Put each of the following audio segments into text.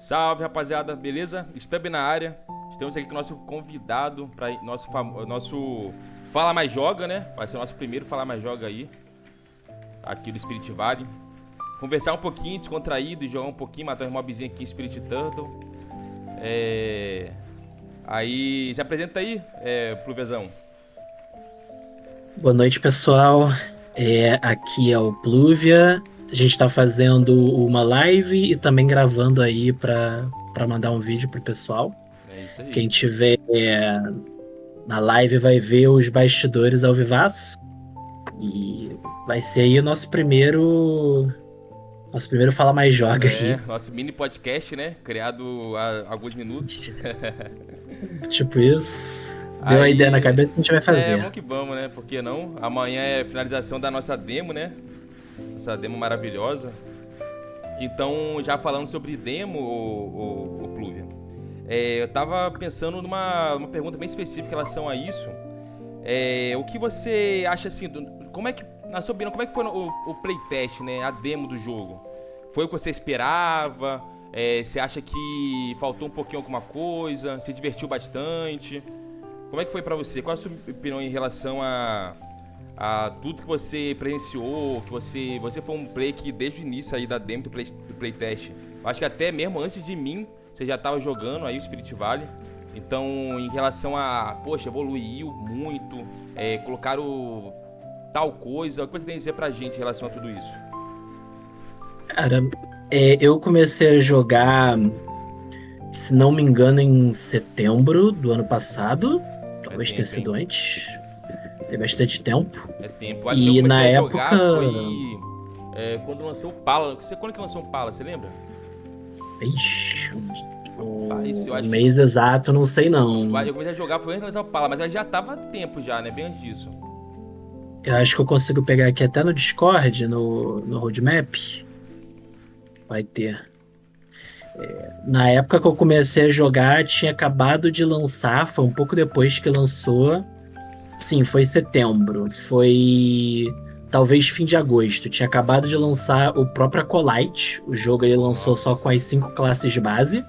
Salve, rapaziada, beleza? Estamos na área. Estamos aqui com o nosso convidado para nosso Fala Mais Joga, né? Vai ser o nosso primeiro Fala Mais Joga aí, aqui do Spirit Valley. Conversar um pouquinho, descontraído e jogar um pouquinho, matar uns mobzinhos aqui em Spirit Turtle. Aí, se apresenta aí, Pluvezão. Boa noite, pessoal. Aqui é o Pluvia. A gente está fazendo uma live e também gravando aí para mandar um vídeo pro pessoal. É isso aí. Quem tiver na live vai ver os bastidores ao vivaço e vai ser aí o nosso primeiro Fala Mais Joga É, aí. nosso mini podcast, né? Criado há alguns minutos. Tipo isso. Deu a ideia na Aí, cabeça que a gente vai vamos fazer. que vamos, né? Por que não? Amanhã é finalização da nossa demo, né? Essa demo maravilhosa. Então, já falando sobre demo, o Pluvia, eu tava pensando numa pergunta bem específica em relação a isso. O que você acha assim, como é que, na sua opinião, como é que foi o playtest, né? A demo do jogo? Foi o que você esperava? Você acha que faltou um pouquinho alguma coisa? Se divertiu bastante? Como é que foi pra você? Qual a sua opinião em relação a tudo que você presenciou, que você foi um play que desde o início aí da demo do playtest, eu acho que até mesmo antes de mim, você já estava jogando aí o Spirit Valley. Então, em relação a, poxa, evoluiu muito, colocaram tal coisa, o que você tem a dizer pra gente em relação a tudo isso? Cara, eu comecei a jogar, se não me engano, em setembro do ano passado. É Talvez tenha tempo, hein? sido antes. Tem bastante tempo. É tempo. Eu acho que eu E comecei na a época. jogar foi quando lançou o Pala. Quando que lançou o Pala, você lembra? Ixi, Rapaz, eu o acho que mês exato, não sei não. eu comecei a jogar foi antes de lançar o Pala, mas já tava tempo já, né? Bem antes disso. Eu acho que eu consigo pegar aqui até no Discord, no roadmap. Vai ter. Na época que eu comecei a jogar, tinha acabado de lançar, foi um pouco depois que lançou. Sim, foi setembro. Foi talvez fim de agosto. Tinha acabado de lançar o próprio Acolyte. O jogo ele lançou só com Nossa. as 5 classes de base.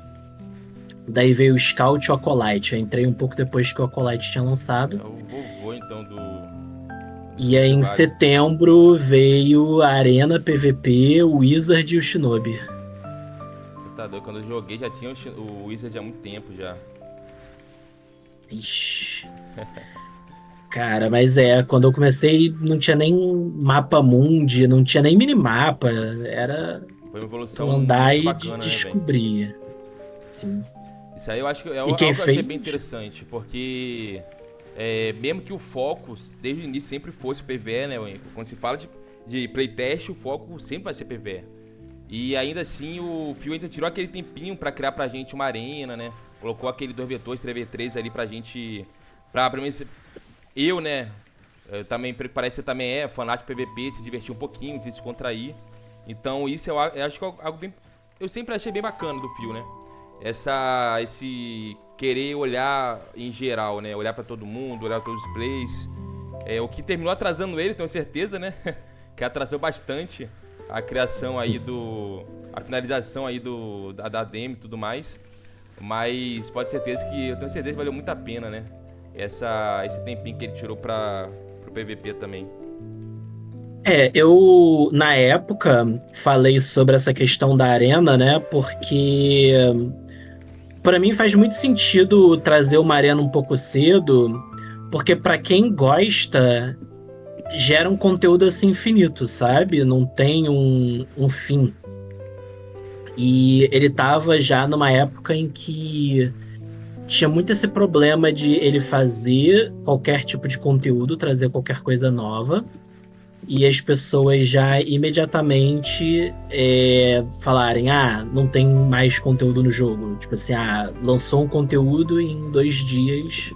Daí veio o Scout e o Acolyte. Eu entrei um pouco depois que o Acolyte tinha É lançado. o vovô então do E aí Spirit em Valley. setembro veio a Arena PVP, o Wizard e o Shinobi. Você tá doido? Quando eu joguei já tinha o Wizard há muito tempo já. Ixi. Cara, mas quando eu comecei não tinha nem mapa mundi, não tinha nem minimapa. Era Foi uma tu evolução andar muito e bacana, né, velho? descobrir. Sim. Isso aí eu acho que é E quem algo que eu achei bem fez? interessante, porque mesmo que o foco desde o início sempre fosse o PvE, né? Quando se fala de playtest, o foco sempre vai ser PvE. E ainda assim o Phil ainda tirou aquele tempinho pra criar pra gente uma arena, né? Colocou aquele 2v2, 3v3 ali pra gente. Pra mim, eu, né? Também parece que você também é fanático de PVP, se divertir um pouquinho, se descontrair. Então isso eu acho que é algo bem. Eu sempre achei bem bacana do Phil, né? Esse querer olhar em geral, né? Olhar pra todo mundo, olhar pra todos os plays. O que terminou atrasando ele, tenho certeza, né? Que atrasou bastante a criação aí a finalização aí da demo e tudo mais. Mas pode ter certeza que eu tenho certeza que valeu muito a pena, né? Esse tempinho que ele tirou pro PVP também. Eu na época falei sobre essa questão da arena, né? Porque pra mim faz muito sentido trazer uma arena um pouco cedo, porque pra quem gosta gera um conteúdo assim infinito, sabe? Não tem um fim. E ele tava já numa época em que tinha muito esse problema de ele fazer qualquer tipo de conteúdo, trazer qualquer coisa nova, e as pessoas já imediatamente falarem: ah, não tem mais conteúdo no jogo. Tipo assim, ah, lançou um conteúdo e em 2 dias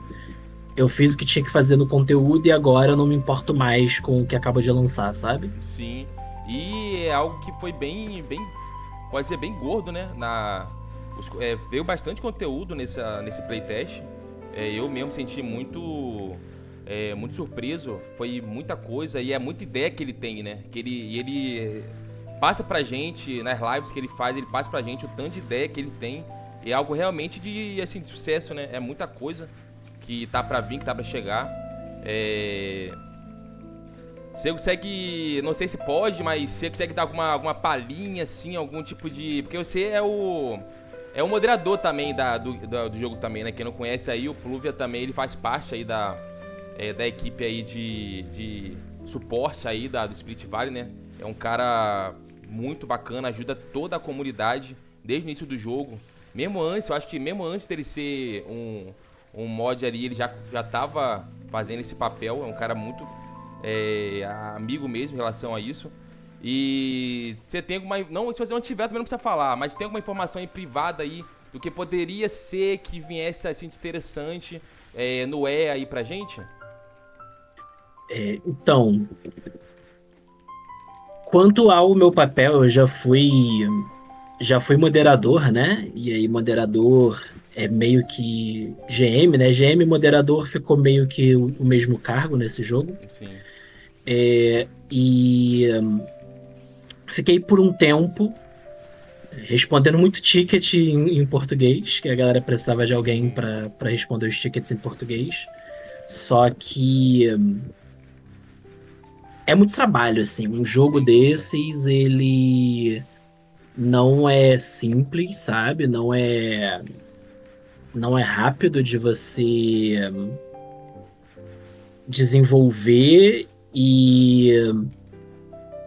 eu fiz o que tinha que fazer no conteúdo e agora eu não me importo mais com o que acabou de lançar, sabe? Sim. E é algo que foi pode ser bem gordo, né? Veio bastante conteúdo nesse playtest. Eu mesmo senti muito surpreso. Foi muita coisa e é muita ideia que ele tem, né? E ele passa pra gente, nas lives que ele faz, ele passa pra gente o tanto de ideia que ele tem. É algo realmente de, assim, de sucesso, né? É muita coisa que tá pra vir, que tá pra chegar. Você consegue, não sei se pode, mas você consegue dar alguma palhinha, assim, algum tipo de... Porque você é o moderador também do jogo também, né? Quem não conhece aí, o Pluvia também, ele faz parte aí da equipe aí de suporte aí do Spirit Valley, né? É um cara muito bacana, ajuda toda a comunidade desde o início do jogo. Mesmo antes, eu acho que mesmo antes dele ser um mod ali, ele já tava fazendo esse papel. É um cara muito amigo mesmo em relação a isso. E você tem alguma... Não, se você não tiver, também não precisa falar, mas tem alguma informação aí privada aí do que poderia ser que viesse assim de interessante no aí pra gente? Então, quanto ao meu papel, eu já fui moderador, né? E aí moderador é meio que GM, né? GM e moderador ficou meio que o mesmo cargo nesse jogo. Sim. E fiquei por um tempo respondendo muito ticket em português, que a galera precisava de alguém para responder os tickets em português. Só que é muito trabalho, assim. Um jogo Sem dúvida. desses, ele não é simples, sabe? Não é rápido de você desenvolver e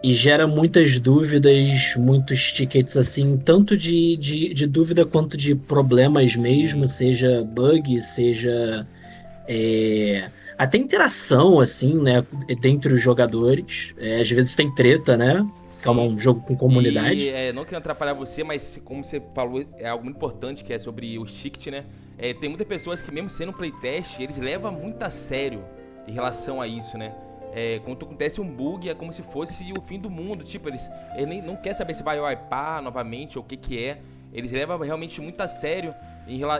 gera muitas dúvidas, muitos tickets assim, tanto de dúvida quanto de problemas mesmo, Sim. seja bug, seja até interação, assim, né, dentre os jogadores. Às vezes tem treta, né? Que é Sim. um jogo com E comunidade. não quero atrapalhar você, mas como você falou, é algo muito importante que é sobre o ticket, né? Tem muitas pessoas que mesmo sendo playtest, eles levam muito a sério em relação a isso, né? Quando acontece um bug, é como se fosse o fim do mundo. Tipo, eles nem, não querem saber se vai wipear novamente ou o que é. Eles levam realmente muito a sério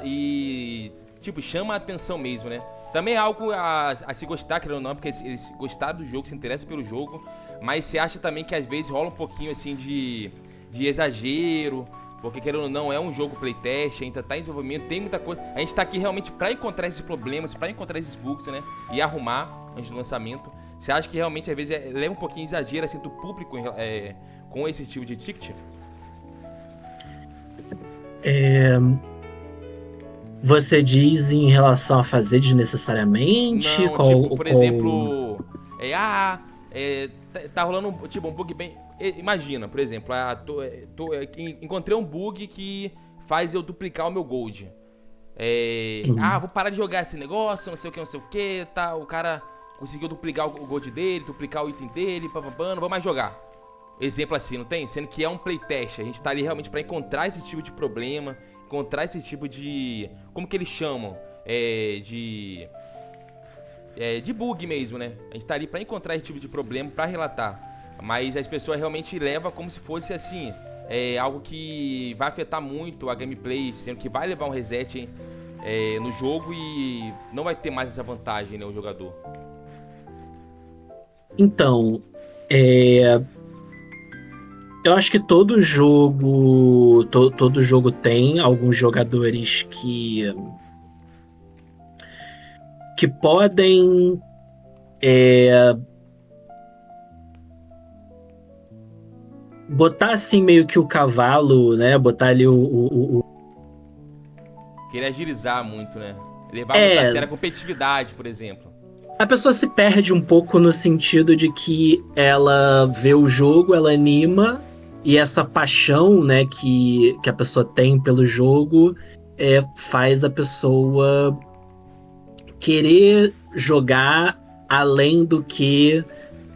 e, tipo, chama a atenção mesmo, né? Também é algo a se gostar, querendo ou não, porque eles gostaram do jogo, se interessam pelo jogo. Mas você acha também que às vezes rola um pouquinho assim de exagero, porque querendo ou não, é um jogo playtest, ainda tá em desenvolvimento, tem muita coisa. A gente tá aqui realmente pra encontrar esses problemas, pra encontrar esses bugs, né? E arrumar antes do lançamento. Você acha que realmente às vezes leva um pouquinho de exagero assim do público com esse tipo de ticket? É, Você diz em relação a fazer desnecessariamente? Não, tipo, por Qual... exemplo, tá rolando tipo, um bug bem. Imagina, por exemplo, encontrei um bug que faz eu duplicar o meu gold. Uhum. Vou parar de jogar esse negócio, não sei o que, não sei o que, tá. O cara conseguiu duplicar o gold dele, duplicar o item dele, não vou mais jogar. Exemplo assim, não tem? Sendo que é um playtest, a gente tá ali realmente pra encontrar esse tipo de problema, encontrar esse tipo de. Como que eles chamam? De bug mesmo, né? A gente tá ali pra encontrar esse tipo de problema, pra relatar. Mas as pessoas realmente levam como se fosse assim, algo que vai afetar muito a gameplay, sendo que vai levar um reset no jogo e não vai ter mais essa vantagem, né, o jogador. Então, eu acho que todo jogo tem alguns jogadores que podem botar assim meio que o cavalo, né? Botar ali Querer agilizar muito, né? Levar muito a é, sério a competitividade, por exemplo. a pessoa se perde um pouco no sentido de que ela vê o jogo, ela anima, e essa paixão, né, que a pessoa tem pelo jogo faz a pessoa querer jogar além do que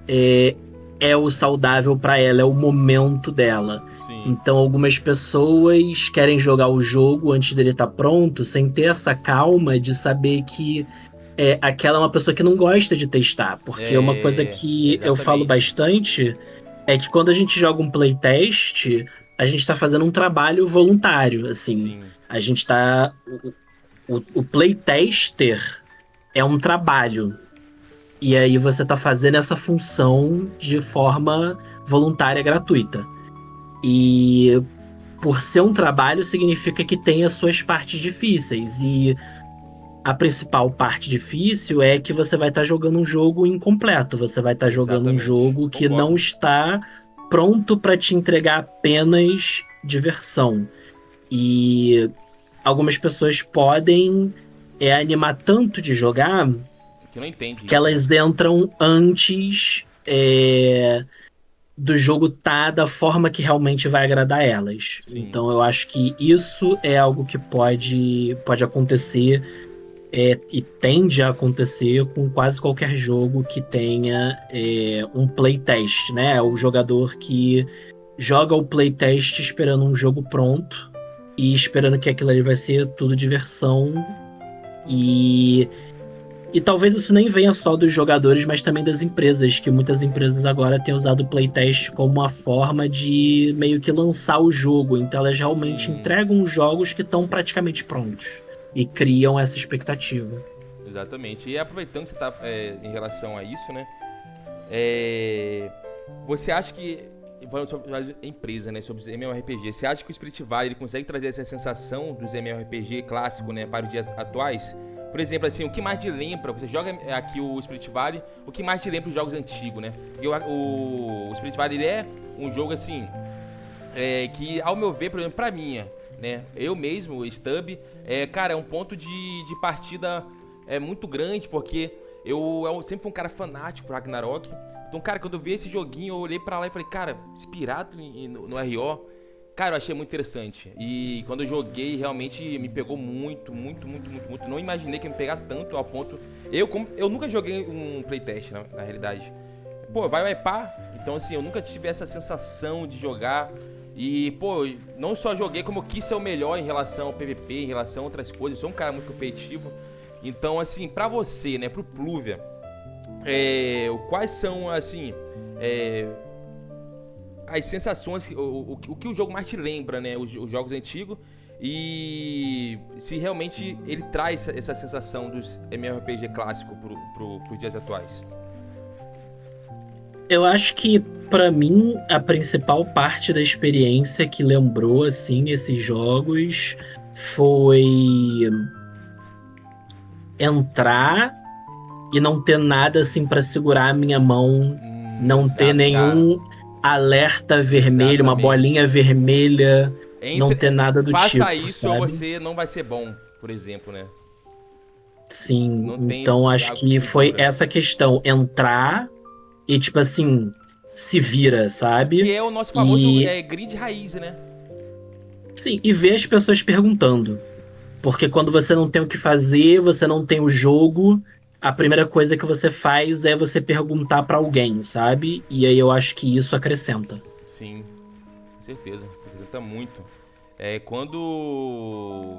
é, é o saudável para ela, é o momento dela. Sim. Então, algumas pessoas querem jogar o jogo antes dele estar pronto, sem ter essa calma de saber que aquela é uma pessoa que não gosta de testar. Porque uma coisa que eu falo Exatamente. bastante é que quando a gente joga um playtest, a gente está fazendo um trabalho voluntário. Assim, Sim. a gente está. O playtester é um trabalho. E aí você está fazendo essa função de forma voluntária, gratuita. E por ser um trabalho, significa que tem as suas partes difíceis. E a principal parte difícil é que você vai estar jogando um jogo incompleto. Você vai estar jogando um Exatamente. jogo que não Concordo. está pronto para te entregar apenas diversão. E algumas pessoas podem animar tanto de jogar Que não entende que isso, né? elas entram antes do jogo tá da forma que realmente vai agradar elas. Sim. Então eu acho que isso é algo que pode acontecer e tende a acontecer com quase qualquer jogo que tenha um playtest, né? O jogador que joga o playtest esperando um jogo pronto e esperando que aquilo ali vai ser tudo diversão e talvez isso nem venha só dos jogadores, mas também das empresas, que muitas empresas agora têm usado o playtest como uma forma de meio que lançar o jogo. Então elas realmente Sim. entregam jogos que estão praticamente prontos e criam essa expectativa. Exatamente. E aproveitando que você tá em relação a isso, né? É, você acha que, falando sobre a empresa, né, sobre os MMORPG, você acha que o Spirit Valley ele consegue trazer essa sensação dos MMORPG clássico, né, para os dias atuais? Por exemplo, assim, o que mais te lembra, você joga aqui o Spirit Valley, o que mais te lembra os jogos antigos, né? Porque o Spirit Valley ele é um jogo, assim, que, ao meu ver, por exemplo, pra mim, né, eu mesmo, o Stub, cara, é um ponto de partida muito grande, porque eu sempre fui um cara fanático pro Ragnarok. Então, cara, quando eu vi esse joguinho, eu olhei pra lá e falei, cara, inspirado no RO, cara, eu achei muito interessante. E quando eu joguei, realmente me pegou muito, muito, muito, muito, muito. Não imaginei que ia me pegar tanto ao ponto. Eu nunca joguei um playtest, na realidade. Pô, vai pá. Então, assim, eu nunca tive essa sensação de jogar. E, pô, não só joguei, como eu quis ser o melhor em relação ao PVP, em relação a outras coisas. Eu sou um cara muito competitivo. Então, assim, pra você, né, pro Pluvia, quais são, assim, as sensações, o que o jogo mais te lembra, né, os jogos antigos, e se realmente ele traz essa sensação dos MMORPG clássicos pros dias atuais. Eu acho que, pra mim, a principal parte da experiência que lembrou, assim, esses jogos foi entrar e não ter nada, assim, pra segurar a minha mão, não ter Exato, cara. nenhum alerta vermelho, uma bolinha Exatamente. vermelha, não ter nada do Faça tipo, isso ou sabe? você não vai ser bom, por exemplo, né? Sim, Não tem esse então acho algo que que foi segura. essa questão, entrar e, tipo assim, se vira, Que sabe? é o nosso famoso E, grid raiz, né? sim, e ver as pessoas perguntando. Porque quando você não tem o que fazer, você não tem o jogo, a primeira coisa que você faz é você perguntar pra alguém, sabe? E aí eu acho que isso acrescenta. Sim, com certeza. Representa muito. Quando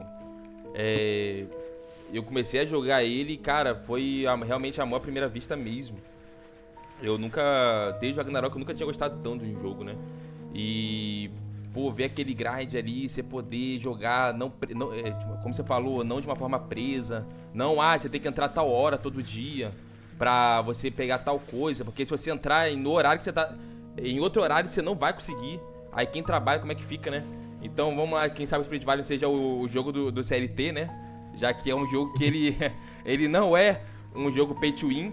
eu comecei a jogar ele, cara, foi realmente amor à primeira vista mesmo. Eu nunca, desde o Ragnarok, eu nunca tinha gostado tanto de um jogo, né? E, pô, ver aquele grind ali, você poder jogar, tipo, como você falou, não de uma forma presa. Não, você tem que entrar tal hora todo dia pra você pegar tal coisa. Porque se você entrar no horário que você tá. Em outro horário você não vai conseguir. Aí quem trabalha, como é que fica, né? Então vamos lá, quem sabe o Spirit Valley seja o jogo do CLT, né? Já que é um jogo que ele, ele não é um jogo pay to win,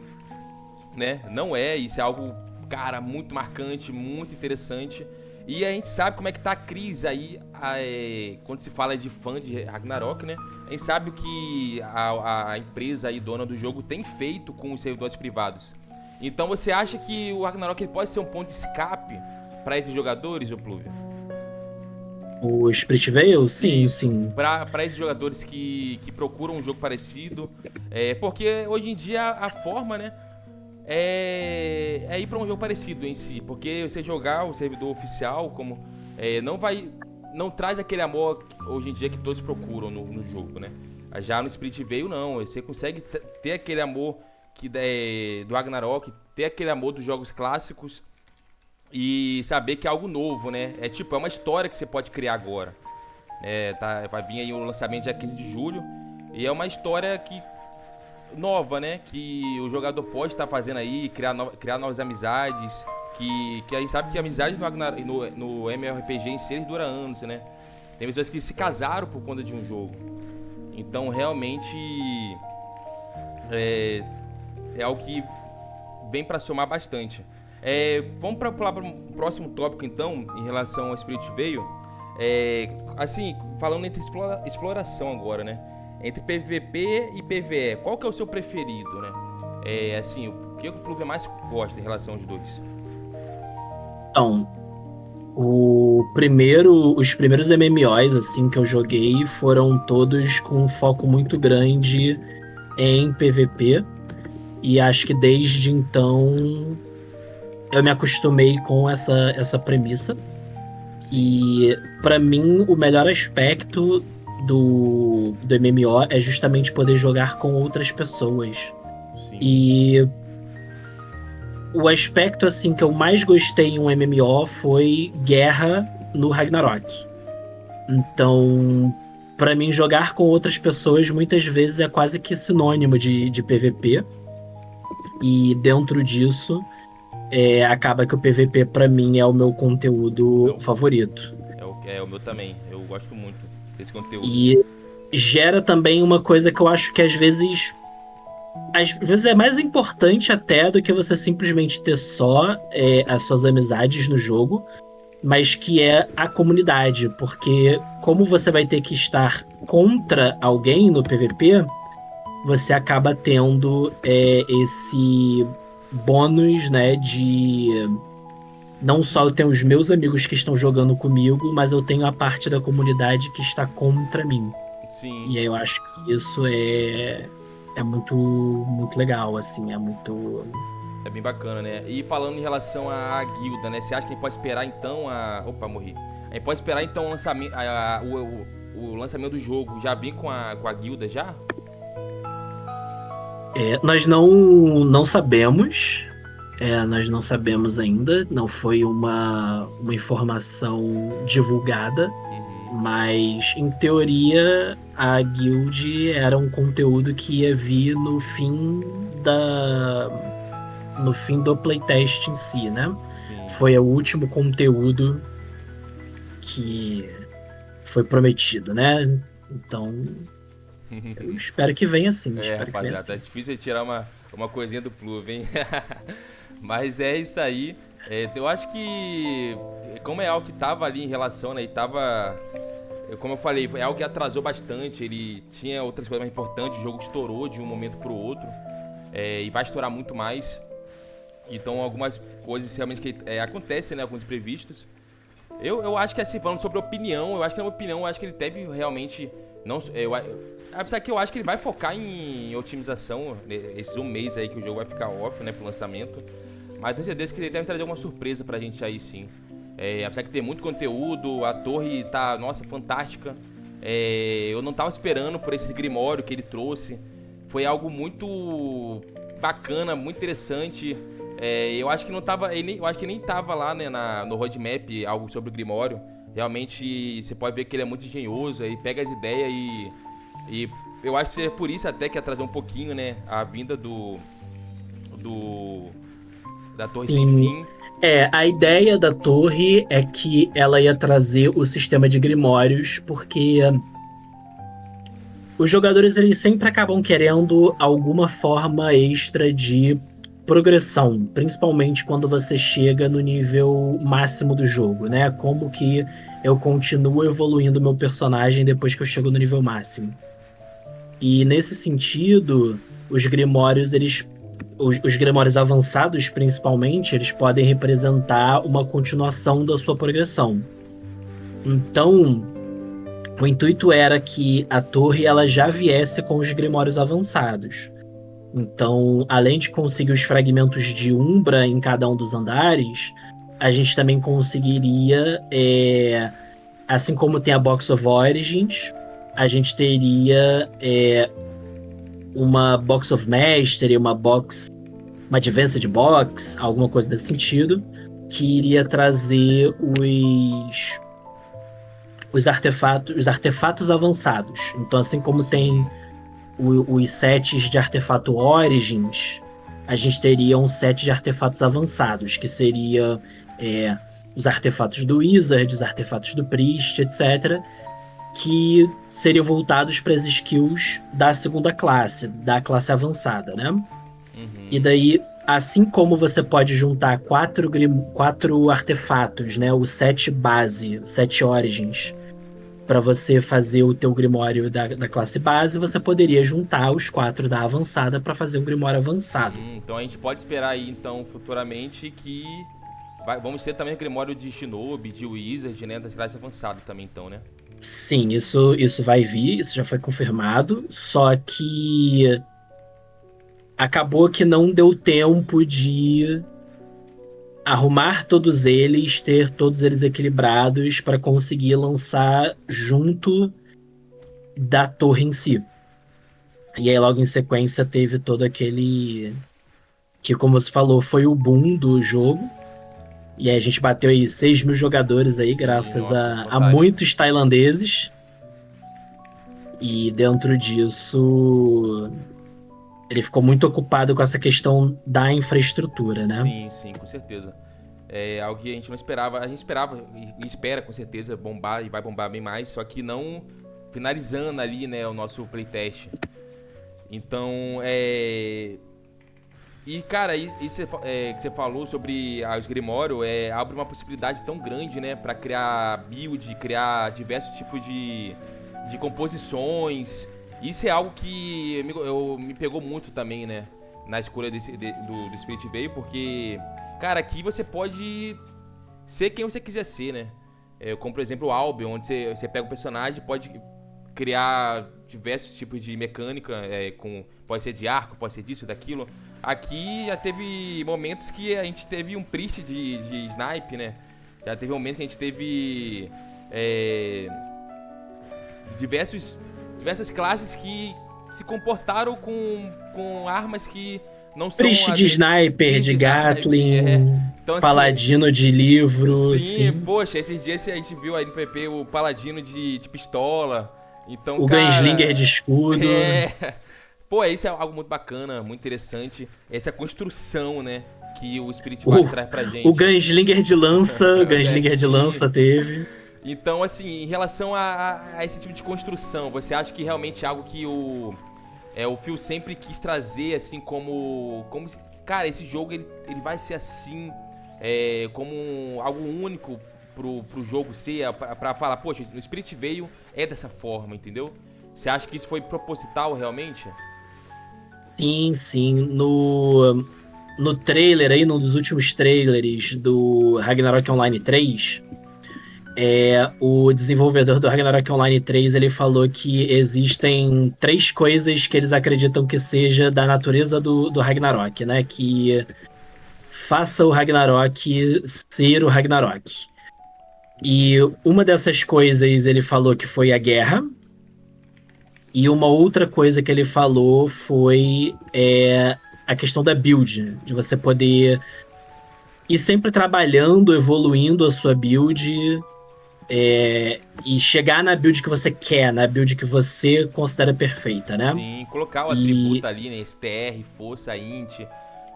né? Não é, isso é algo, cara, muito marcante, muito interessante. E a gente sabe como é que tá a crise aí, quando se fala de fã de Ragnarok, né? A gente sabe o que a empresa aí, dona do jogo, tem feito com os servidores privados. Então você acha que o Ragnarok ele pode ser um ponto de escape para esses jogadores, ô Pluvia? O Split Veil? Sim, Isso, sim. para esses jogadores que procuram um jogo parecido. Porque hoje em dia a forma, né? Ir para um jogo parecido em si, porque você jogar o servidor oficial como não traz aquele amor hoje em dia que todos procuram no jogo, né? Já no Split Veil não, você consegue ter aquele amor do Ragnarok, ter aquele amor dos jogos clássicos e saber que é algo novo, né? É uma história que você pode criar agora. Vai vir aí o lançamento dia 15 de julho e é uma história que nova, né? Que o jogador pode estar fazendo aí, criar novas amizades, Que a gente sabe que a amizade no MMORPG em si dura anos, né? Tem pessoas que se casaram por conta de um jogo. Então, realmente, é algo que vem pra somar bastante. Vamos pular para o próximo tópico, então, em relação ao Spirit Veil. Assim, falando entre exploração agora, né? Entre PVP e PVE, qual que é o seu preferido, né? Assim, o que o Pluver mais gosta em relação aos dois? Então, os primeiros MMOs assim que eu joguei foram todos com um foco muito grande em PVP, e acho que desde então eu me acostumei com essa premissa. E pra mim o melhor aspecto do MMO é justamente poder jogar com outras pessoas. Sim. E o aspecto assim que eu mais gostei em um MMO foi guerra no Ragnarok. Então, pra mim, jogar com outras pessoas muitas vezes é quase que sinônimo de PVP. E dentro disso, acaba que o PVP pra mim é o meu conteúdo favorito. É o meu também, eu gosto muito desse conteúdo. E gera também uma coisa que eu acho que às vezes é mais importante até do que você simplesmente ter só as suas amizades no jogo, mas que é a comunidade, porque como você vai ter que estar contra alguém no PVP, você acaba tendo esse bônus, né, de não só eu tenho os meus amigos que estão jogando comigo, mas eu tenho a parte da comunidade que está contra mim. Sim. E aí eu acho que isso é muito, muito legal, assim, É bem bacana, né? E falando em relação à guilda, né? Você acha que a gente pode esperar então Opa, morri. A gente pode esperar então o lançamento do jogo já vir com a guilda já? Nós não sabemos. Nós não sabemos ainda. Não foi uma informação divulgada. Mas, em teoria, a guild era um conteúdo que ia vir no fim do playtest em si, né? Sim. Foi o último conteúdo que foi prometido, né? Então, eu espero que venha assim. Rapaziada, tá difícil de tirar uma coisinha do Pluve, hein? Mas é isso aí. Eu acho que, como é algo que tava ali em relação, né? E tava, como eu falei, é algo que atrasou bastante. Ele tinha outras coisas mais importantes. O jogo estourou de um momento pro outro. E vai estourar muito mais. Então, algumas coisas realmente que acontecem, né? Alguns imprevistos. Eu acho que, assim, falando sobre opinião, eu acho que na minha opinião, eu acho que ele deve realmente... Apesar que eu acho que ele vai focar em otimização, esses um mês aí que o jogo vai ficar off, né, pro lançamento. Mas tenho certeza que ele deve trazer alguma surpresa pra gente aí, sim. Apesar que tem muito conteúdo, a torre tá, nossa, fantástica. Eu não tava esperando por esse grimório que ele trouxe. Foi algo muito bacana, muito interessante. Eu acho que não tava, eu acho que nem tava lá, né, no roadmap algo sobre o grimório. Realmente você pode ver que ele é muito engenhoso, aí pega as ideias e eu acho que é por isso até que atrasou um pouquinho, né, a vinda da Torre Sem Fim. A ideia da torre é que ela ia trazer o sistema de grimórios, porque os jogadores eles sempre acabam querendo alguma forma extra de progressão, principalmente quando você chega no nível máximo do jogo, né? Como que eu continuo evoluindo meu personagem depois que eu chego no nível máximo. E nesse sentido, os grimórios, os grimórios avançados, principalmente, eles podem representar uma continuação da sua progressão. Então, o intuito era que a torre ela já viesse com os grimórios avançados. Então, além de conseguir os fragmentos de Umbra em cada um dos andares, a gente também conseguiria, assim como tem a Box of Origins, a gente teria uma Box of Mastery, uma Advanced Box, alguma coisa desse sentido, que iria trazer os artefatos avançados. Então, assim como tem os sets de artefato Origins, a gente teria um set de artefatos avançados, que seria os artefatos do Wizard, os artefatos do Priest, etc., que seriam voltados para as skills da segunda classe, da classe avançada, né? E daí, assim como você pode juntar quatro artefatos, né? O set base, o set origins, para você fazer o teu grimório da classe base, você poderia juntar os 4 da avançada para fazer um grimório avançado. Então a gente pode esperar aí, então, futuramente que vamos ter também o grimório de Shinobi, de Wizard, né? Das classes avançadas também, então, né? Sim, isso vai vir, isso já foi confirmado, só que acabou que não deu tempo de arrumar todos eles, ter todos eles equilibrados para conseguir lançar junto da torre em si. E aí logo em sequência teve todo aquele que, como você falou, foi o boom do jogo. E aí a gente bateu aí 6 mil jogadores aí, Sim, graças nossa, a fantástico. muitos tailandeses. E dentro disso, ele ficou muito ocupado com essa questão da infraestrutura, né? Sim, com certeza. É algo que a gente não esperava. A gente esperava e espera com certeza bombar e vai bombar bem mais, só que não finalizando ali, né, o nosso playtest. Então, E, cara, isso que você falou sobre os Grimório abre uma possibilidade tão grande, né? Pra criar build, criar diversos tipos de composições. Isso é algo que me pegou muito também, né? Na escolha do Spirit Veil, porque, cara, aqui você pode ser quem você quiser ser, né? Como, por exemplo, o Albion, onde você pega um personagem e pode criar diversos tipos de mecânica, pode ser de arco, pode ser disso, daquilo. Aqui já teve momentos que a gente teve um priest de snipe, né? Já teve momentos que a gente teve diversas classes que se comportaram com armas que não são... Priest de sniper, de Gatling, então, assim, paladino de livro, sim. Poxa, esses dias a gente viu aí no PP o paladino de pistola. Então, o cara, Gunslinger de escudo. Pô, isso é algo muito bacana, muito interessante. Essa construção, né, que o Spirit Valley traz pra gente. O Gunslinger de lança, de lança teve. Então, assim, em relação a esse tipo de construção, você acha que realmente é algo que o Phil sempre quis trazer, assim, como cara, esse jogo ele vai ser assim, como algo único pro jogo ser, pra falar, poxa, no Spirit veio dessa forma, entendeu? Você acha que isso foi proposital realmente? Sim. No trailer aí, num dos últimos trailers do Ragnarok Online 3, o desenvolvedor do Ragnarok Online 3, ele falou que existem 3 coisas que eles acreditam que seja da natureza do Ragnarok, né? Que faça o Ragnarok ser o Ragnarok. E uma dessas coisas ele falou que foi a guerra. E uma outra coisa que ele falou foi a questão da build, de você poder ir sempre trabalhando, evoluindo a sua build e chegar na build que você quer, na build que você considera perfeita, né? Sim, colocar o atributo ali, né? STR, força, int.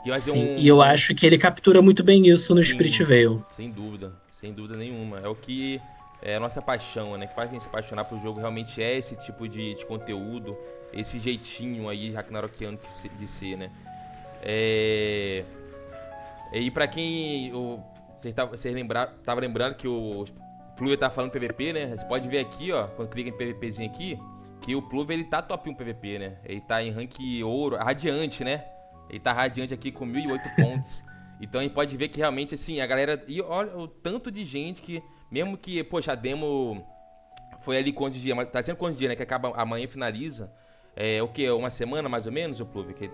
Que vai sim, e eu acho que ele captura muito bem isso no Spirit Veil. Sem dúvida nenhuma. É o que a nossa paixão, né? Que faz a gente se apaixonar pro jogo realmente é esse tipo de conteúdo, esse jeitinho aí Ragnarokiano de ser, né? E pra quem você tava lembrando que o Pluver tá falando PVP, né? Você pode ver aqui, ó, quando clica em PVPzinho aqui, que o Pluver ele tá top 1 PVP, né? Ele tá em rank ouro, radiante, né? Ele tá radiante aqui com 1008 pontos. Então a gente pode ver que realmente, assim, a galera... E olha o tanto de gente que... Mesmo que, poxa, a demo foi ali quantos dias? Tá sendo quantos dias, né? Que acaba amanhã e finaliza. O quê? Uma semana, mais ou menos, o Pluve, que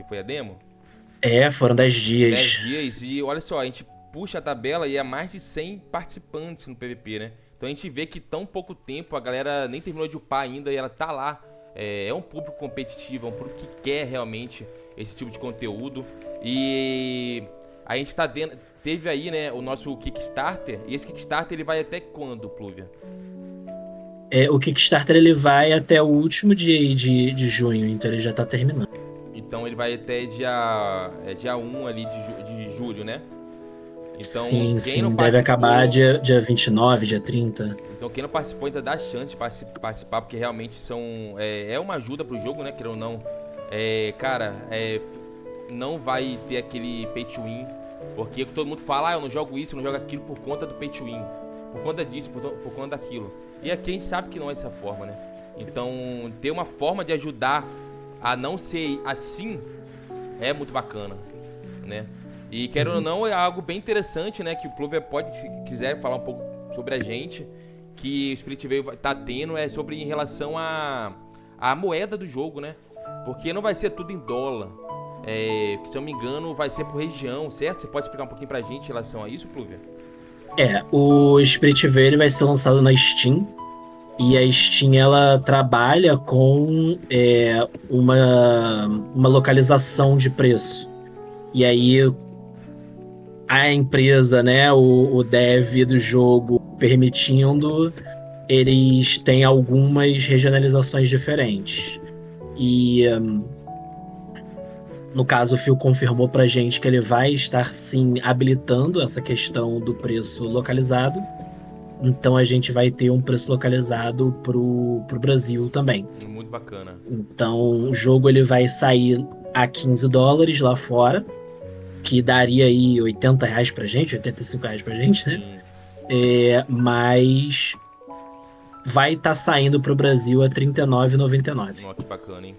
foi a demo? Foram 10 dias. 10 dias. E olha só, a gente puxa a tabela e há mais de 100 participantes no PVP, né? Então a gente vê que tão pouco tempo, a galera nem terminou de upar ainda e ela tá lá. É um público competitivo, é um público que quer realmente esse tipo de conteúdo. E a gente teve aí, né, o nosso Kickstarter. E esse Kickstarter ele vai até quando, Pluvia? O Kickstarter ele vai até o último dia aí de junho, então ele já tá terminando. Então ele vai até dia 1 ali de julho, né? Então, Sim, quem sim, não deve acabar participou, dia 29, dia 30. então quem não participou ainda dá chance de participar, porque realmente é uma ajuda pro jogo, né? Querendo ou não, cara, não vai ter aquele pay to win, porque todo mundo fala, eu não jogo isso, eu não jogo aquilo por conta do pay to win, por conta disso, por conta daquilo. E aqui a gente sabe que não é dessa forma, né? Então, ter uma forma de ajudar a não ser assim é muito bacana, né? E quero ou não, é algo bem interessante, né? Que o Plover pode, se quiser falar um pouco sobre a gente, que o Split Veil tá tendo, é sobre em relação a moeda do jogo, né? Porque não vai ser tudo em dólar. Se eu não me engano, vai ser por região, certo? Você pode explicar um pouquinho pra gente em relação a isso, Plover? O Spirit Veil vai ser lançado na Steam. E a Steam, ela trabalha com uma localização de preço. E aí a empresa, né, o dev do jogo permitindo, eles têm algumas regionalizações diferentes. E no caso, o Phil confirmou pra gente que ele vai estar sim habilitando essa questão do preço localizado. Então a gente vai ter um preço localizado pro Brasil também. Muito bacana. Então o jogo ele vai sair a $15 lá fora, que daria aí R$ 80 pra gente, R$ 85 pra gente, né? Mas vai estar saindo pro Brasil a R$ 39,99. Nossa, que bacana, hein?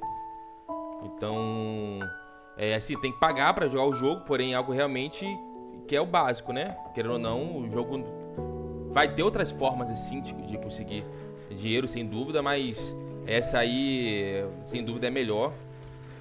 Então, assim, tem que pagar pra jogar o jogo, porém algo realmente que é o básico, né? Querendo ou não, o jogo vai ter outras formas, assim, de conseguir dinheiro, sem dúvida, mas essa aí, sem dúvida, é melhor.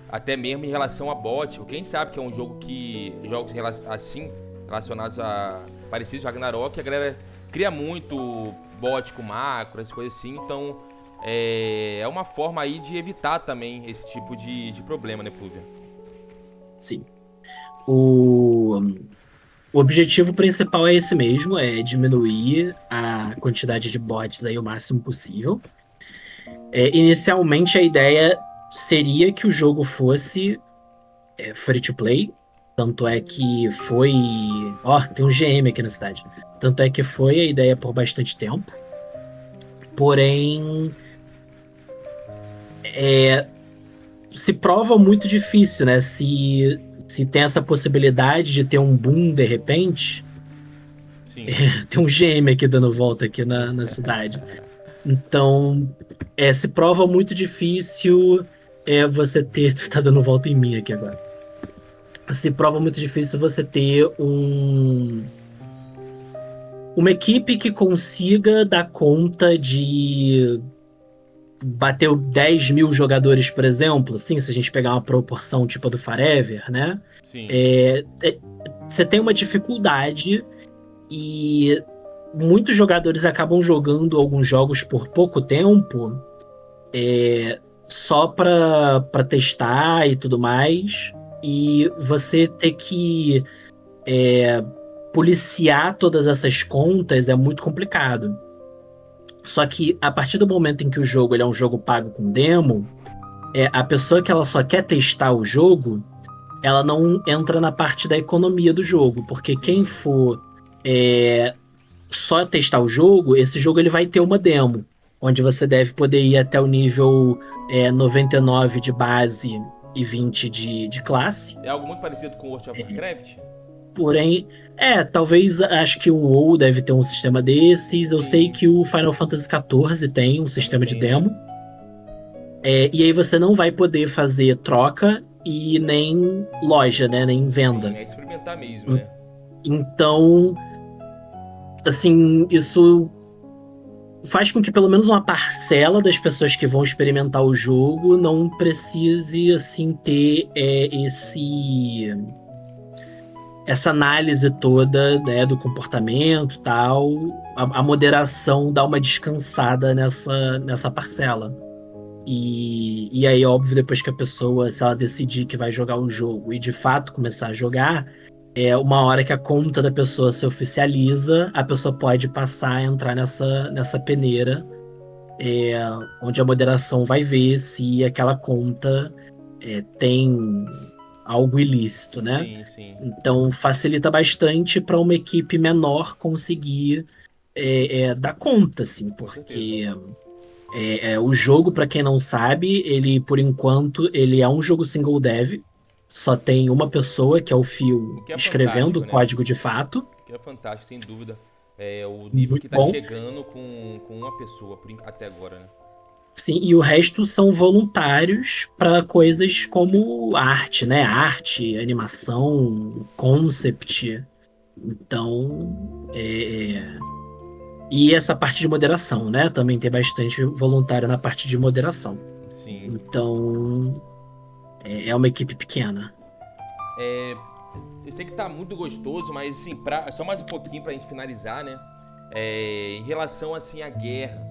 Até mesmo em relação a bot. Quem sabe que é um jogo que... Jogos assim, relacionados a... Parecidos a Ragnarok, a galera cria muito bot com macro, essas coisas assim. Então, é uma forma aí de evitar também esse tipo de problema, né, Flúvia? Sim. O objetivo principal é esse mesmo, é diminuir a quantidade de bots aí o máximo possível. Inicialmente a ideia seria que o jogo fosse free to play, tanto é que foi... Ó, tem um GM aqui na cidade. Tanto é que foi a ideia por bastante tempo. Porém, se prova muito difícil, né? Se tem essa possibilidade de ter um boom de repente. Sim. Tem um GM aqui dando volta aqui na cidade. Então, se prova muito difícil você ter... Tu tá dando volta em mim aqui agora. Se prova muito difícil você ter uma equipe que consiga dar conta de bater 10 mil jogadores, por exemplo, assim, se a gente pegar uma proporção tipo a do Forever, né? Sim. Você tem uma dificuldade e muitos jogadores acabam jogando alguns jogos por pouco tempo só pra testar e tudo mais, e você ter que policiar todas essas contas é muito complicado. Só que a partir do momento em que o jogo ele é um jogo pago com demo, a pessoa que ela só quer testar o jogo, ela não entra na parte da economia do jogo, porque quem for só testar o jogo, esse jogo ele vai ter uma demo, onde você deve poder ir até o nível 99 de base e 20 de classe. É algo muito parecido com World of Warcraft? Porém, talvez, acho que o WoW deve ter um sistema desses. Eu sei que o Final Fantasy XIV tem um sistema de demo. E aí você não vai poder fazer troca e nem loja, né? Nem venda. É experimentar mesmo, né? Então, assim, isso faz com que pelo menos uma parcela das pessoas que vão experimentar o jogo não precise, assim, ter essa análise toda, né, do comportamento e tal. A moderação dá uma descansada nessa parcela. E aí, óbvio, depois que a pessoa, se ela decidir que vai jogar um jogo e de fato começar a jogar, uma hora que a conta da pessoa se oficializa, a pessoa pode passar a entrar nessa peneira, onde a moderação vai ver se aquela conta tem algo ilícito, né? Sim, sim. Então facilita bastante para uma equipe menor conseguir dar conta, assim, Com certeza. porque o jogo, para quem não sabe, ele por enquanto ele é um jogo single dev, só tem uma pessoa, que é o O Phil, que é escrevendo o fantástico, né? código de fato. O que é fantástico, sem dúvida. É o nível Muito que tá bom. chegando com uma pessoa até agora, né? Sim, e o resto são voluntários para coisas como arte, né? Arte, animação, concept. Então, e essa parte de moderação, né? Também tem bastante voluntário na parte de moderação. Sim. Então, é uma equipe pequena. Eu sei que tá muito gostoso, mas assim, só mais um pouquinho pra gente finalizar, né? Em relação assim à guerra,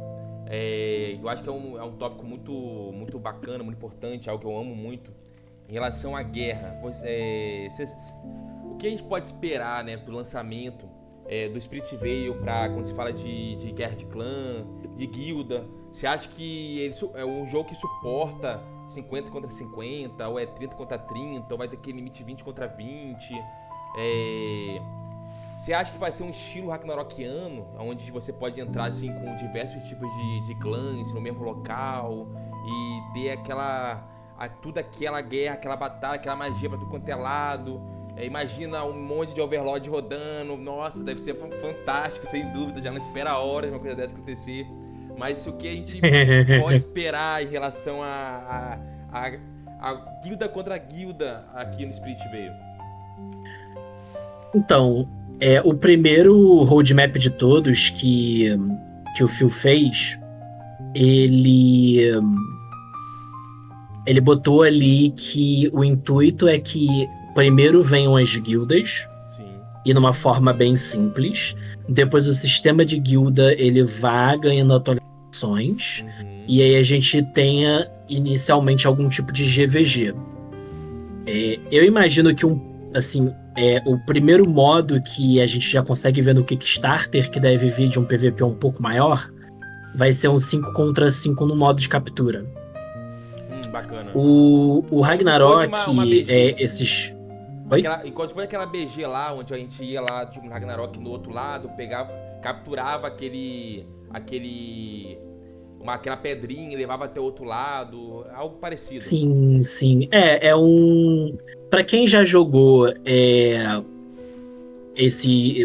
eu acho que é um tópico muito bacana, muito importante, algo que eu amo muito. Em relação à guerra, o que a gente pode esperar, né, do lançamento do Spirit Vale para quando se fala de guerra de clã, de guilda? Você acha que ele é um jogo que suporta 50 contra 50, ou é 30 contra 30, ou vai ter aquele limite 20 contra 20? Você acha que vai ser um estilo Ragnarokiano, onde você pode entrar assim com diversos tipos de clãs no mesmo local e ter toda aquela guerra, aquela batalha, aquela magia pra tudo quanto é lado? Imagina um monte de Overlord rodando, nossa, deve ser fantástico, sem dúvida, já não espera horas uma coisa dessa acontecer. Mas o que a gente pode esperar em relação a guilda contra guilda aqui no Spirit Vale? Então, o primeiro roadmap de todos que o Phil fez, ele botou ali que o intuito é que primeiro venham as guildas, Sim. e numa forma bem simples. Depois o sistema de guilda ele vá ganhando atualizações, e aí a gente tenha inicialmente algum tipo de GVG. Eu imagino que o primeiro modo que a gente já consegue ver no Kickstarter, que deve vir de um PVP um pouco maior, vai ser um 5 contra 5 no modo de captura. Bacana. O Como se fosse uma Ragnarok, BG. esses. Oi? Enquanto foi aquela BG lá, onde a gente ia lá, tipo, no Ragnarok no outro lado, capturava aquela pedrinha e levava até o outro lado, algo parecido. Sim, sim. Pra quem já jogou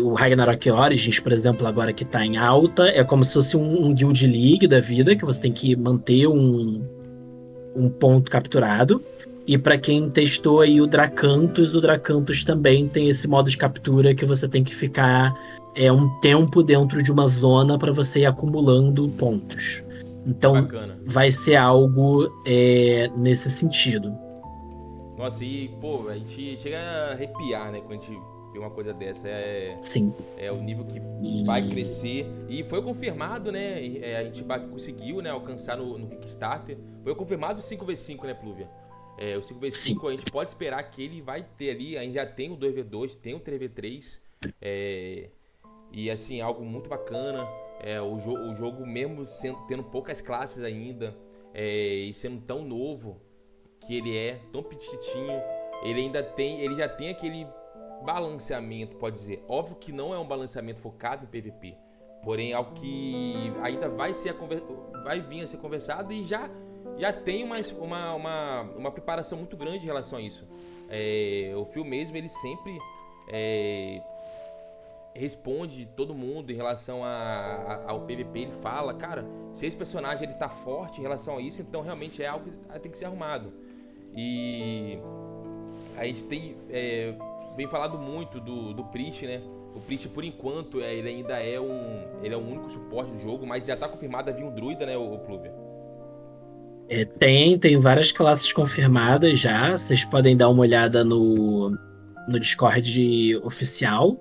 o Ragnarok Origins, por exemplo, agora que tá em alta, é como se fosse um Guild League da vida, que você tem que manter um ponto capturado. E para quem testou aí o Dracantos também tem esse modo de captura que você tem que ficar um tempo dentro de uma zona para você ir acumulando pontos. Então, Bacana. vai ser algo nesse sentido. Nossa, e, pô, a gente chega a arrepiar, né, quando a gente vê uma coisa dessa. Sim. É o nível que vai crescer. E foi confirmado, né, a gente conseguiu, né, alcançar no Kickstarter. Foi confirmado o 5v5, né, Pluvia? O 5v5 Sim. a gente pode esperar que ele vai ter ali, a gente já tem o 2v2, tem o 3v3. E assim, algo muito bacana. O jogo mesmo tendo poucas classes ainda, e sendo tão novo que ele é, tão petitinho, ele já tem aquele balanceamento, pode dizer. Óbvio que não é um balanceamento focado em PVP, porém é algo que ainda vai vir a ser conversado e já tem uma preparação muito grande em relação a isso. O Phil mesmo, ele sempre responde todo mundo em relação ao PVP. Ele fala, cara, se esse personagem ele tá forte em relação a isso, então realmente é algo que tem que ser arrumado. E a gente vem falado muito do Priest, né? O Priest, por enquanto, ele ainda ele é o único suporte do jogo, mas já tá confirmado a vir um druida, né, o Pluvia? Tem várias classes confirmadas já. Vocês podem dar uma olhada no Discord oficial.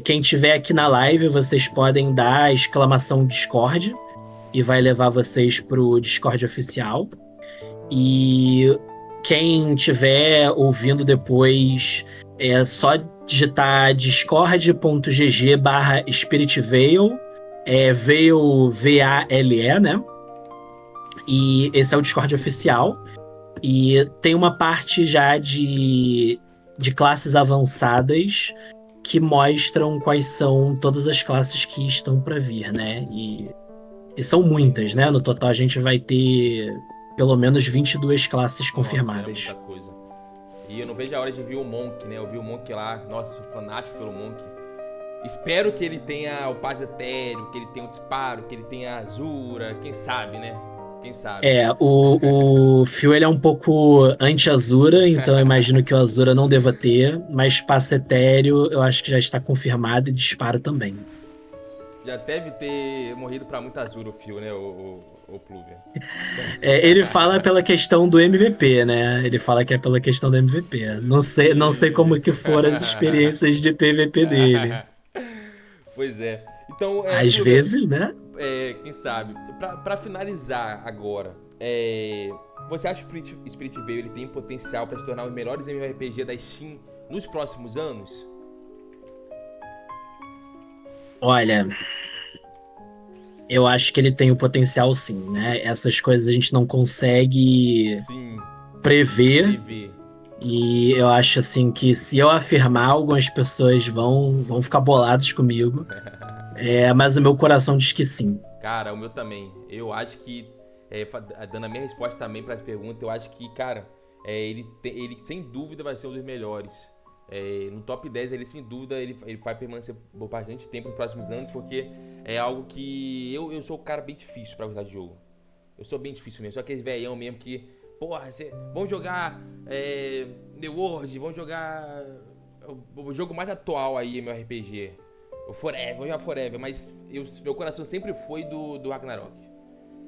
Quem tiver aqui na live, vocês podem dar a exclamação Discord e vai levar vocês pro Discord oficial. E quem tiver ouvindo depois, é só digitar discord.gg/SpiritVale, Vale, VALE, né? E esse é o Discord oficial. E tem uma parte já de classes avançadas que mostram quais são todas as classes que estão para vir, né? E são muitas, né? No total a gente vai ter pelo menos 22 classes Nossa, já é muita confirmadas. coisa. E eu não vejo a hora de ver o Monk, né? Eu vi o Monk lá, nossa, eu sou fanático pelo Monk. Espero que ele tenha o passe etéreo, que ele tenha o disparo, que ele tenha a Azura, quem sabe, né? Quem sabe. O Phil ele é um pouco anti-Azura, então eu imagino que o Azura não deva ter, mas passe etéreo eu acho que já está confirmado e disparo também. Já deve ter morrido pra muita Azura o Phil, né, o Pluvia. Ele fala pela questão do MVP, né? Ele fala que é pela questão do MVP. Não sei como Sim. que foram as experiências de PVP dele. Pois é. Então, Às Pluvia, vezes, né? quem sabe, pra finalizar agora, você acha que o Spirit Veil ele tem potencial pra se tornar um dos melhores MMORPG da Steam nos próximos anos? Olha, eu acho que ele tem o potencial sim, né? Essas coisas a gente não consegue Sim, prever. prever. E eu acho assim que se eu afirmar, algumas pessoas vão ficar boladas comigo. Mas o meu coração diz que sim. Cara, o meu também. Eu acho que, dando a minha resposta também para as perguntas, eu acho que, cara, ele sem dúvida vai ser um dos melhores. No top 10 ele sem dúvida ele vai permanecer por bastante tempo nos próximos anos, porque é algo que eu sou um cara bem difícil para gostar de jogo. Eu sou bem difícil mesmo, só aquele velhão mesmo que, porra, vamos jogar The World, vamos jogar o jogo mais atual aí, meu RPG. O Forever, vamos jogar Forever, mas meu coração sempre foi do Ragnarok.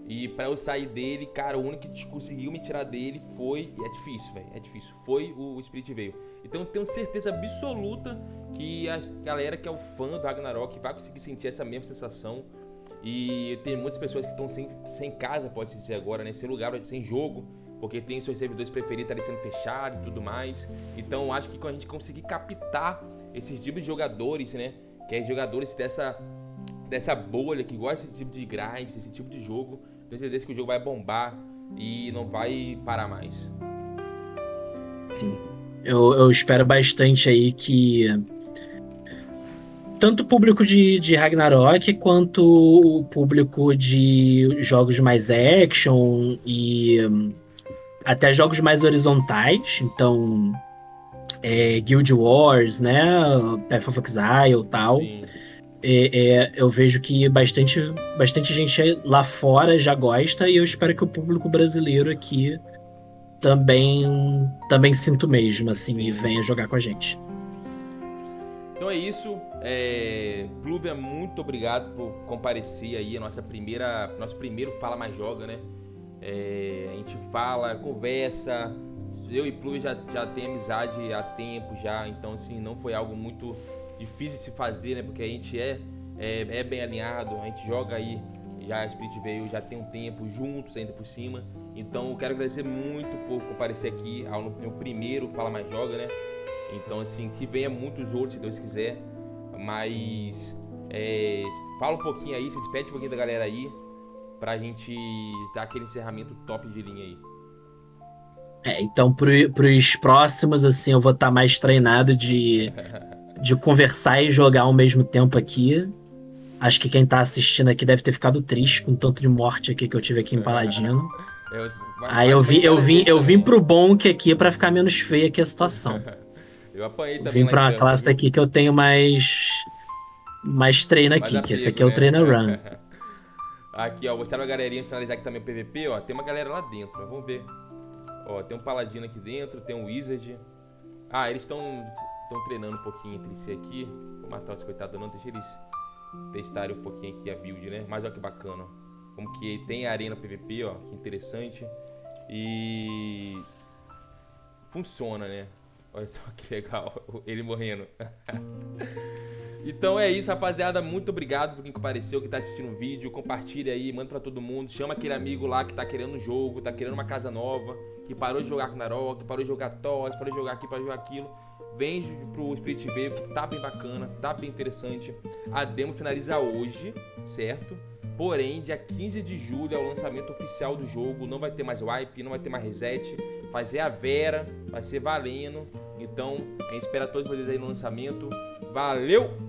E pra eu sair dele, cara, o único que conseguiu me tirar dele foi. E é difícil, velho. É difícil. Foi o Spirit Veil. Então eu tenho certeza absoluta que a galera que é o fã do Ragnarok vai conseguir sentir essa mesma sensação. E tem muitas pessoas que estão sem casa, pode-se dizer agora, né? Sem lugar, sem jogo. Porque tem seus servidores preferidos ali sendo fechados e tudo mais. Então acho que quando a gente conseguir captar esses tipos de jogadores, né? Que é jogadores dessa bolha que gosta desse tipo de grind, desse tipo de jogo, tenho certeza que o jogo vai bombar e não vai parar mais. Sim. Eu espero bastante aí que tanto o público de Ragnarok quanto o público de jogos mais action e até jogos mais horizontais, então Guild Wars, né, Path of Exile e tal. Sim, Eu vejo que bastante gente lá fora já gosta e eu espero que o público brasileiro aqui também sinta o mesmo, assim, e sim. venha jogar com a gente. Então é isso. Pluvia, muito obrigado por comparecer aí a nosso primeiro Fala Mais Joga, né? A gente fala, conversa. Eu e Pluvia já tem amizade há tempo já, então assim, não foi algo muito difícil de se fazer, né? Porque a gente é bem alinhado, a gente joga aí, já Spirit Veil já tem um tempo juntos ainda por cima. Então eu quero agradecer muito por comparecer aqui ao meu primeiro Fala Mais Joga, né? Então assim, que venha muitos outros se Deus quiser. Mas fala um pouquinho aí, se despede um pouquinho da galera aí, pra gente dar aquele encerramento top de linha aí. Então, pros próximos, assim, eu vou estar mais treinado de conversar e jogar ao mesmo tempo aqui. Acho que quem tá assistindo aqui deve ter ficado triste com o tanto de morte aqui que eu tive aqui em Paladino. Aí Eu apanhei várias vezes eu vim também. pro Bonk aqui pra ficar menos feia aqui a situação. Eu apanhei Eu também vim lá pra em uma Jungle, classe viu? aqui que eu tenho mais treino Mais aqui, que esse apego, aqui é o né? Trainer Run. Aqui, ó, vou mostrar uma galerinha finalizar aqui também o PVP, ó. Tem uma galera lá dentro, ó, vamos ver. Ó, tem um Paladino aqui dentro, tem um Wizard. Ah, eles estão treinando um pouquinho entre si aqui. Vou matar os coitados não, deixa eles testarem um pouquinho aqui a build, né? Mas olha que bacana. Como que tem a arena PVP, ó, que interessante. E funciona, né? Olha só que legal, ele morrendo. Então é isso, rapaziada. Muito obrigado por quem compareceu, que tá assistindo o vídeo. Compartilha aí, manda pra todo mundo. Chama aquele amigo lá que tá querendo um jogo, tá querendo uma casa nova, que parou de jogar Ragnarok, que parou de jogar TOS, parou de jogar aqui, parou de jogar aquilo. Vem pro Spirit Veil, que tá bem bacana, tá bem interessante. A demo finaliza hoje, certo? Porém, dia 15 de julho é o lançamento oficial do jogo. Não vai ter mais wipe, não vai ter mais reset. fazer a Vera, vai ser valendo. Então, a gente espera todos vocês aí no lançamento. Valeu!